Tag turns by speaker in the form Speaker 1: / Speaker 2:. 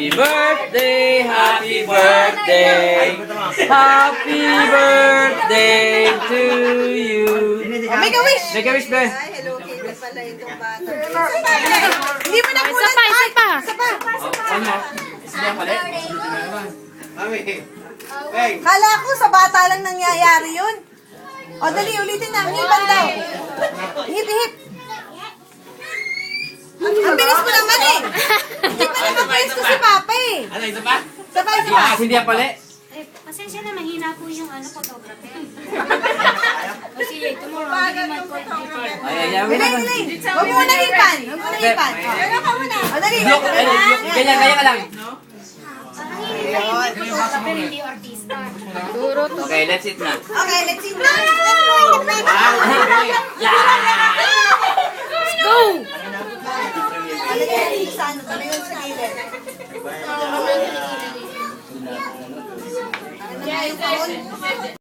Speaker 1: Happy birthday, happy birthday, happy birthday to you.
Speaker 2: Make a wish!
Speaker 1: Make a wish, be.
Speaker 2: Ay, Hello Kitty pala itong bata. Hindi mo na kunan.
Speaker 3: Isa pa.
Speaker 1: Ano? Sige, pala.
Speaker 2: Kala ko sa bata lang nangyayari yun. O, dali, ulitin na. Hipan daw. Hip, hip. Ang bilis mo naman eh. Hindi pa naman pwesto si Papa eh.
Speaker 1: Ano, isa pa?
Speaker 2: Isa pa, isa pa.
Speaker 1: Hindi yan pala.
Speaker 3: Eh, pasensya na, mahina po yung photographer. Kasi tomorrow, hindi naman po
Speaker 1: Ay, ay,
Speaker 2: Bilay, bilay. Huwag mo na hipan. Huwag mo na hipan. O, dali.
Speaker 1: Ganyan ka lang.
Speaker 3: photographer, hindi artista.
Speaker 1: Okay, let's eat na.
Speaker 2: Okay, let's see na.
Speaker 3: Let's go!
Speaker 2: Ano yan? Sa ano? Ano yun sa gilid? Ano yan yung kahon?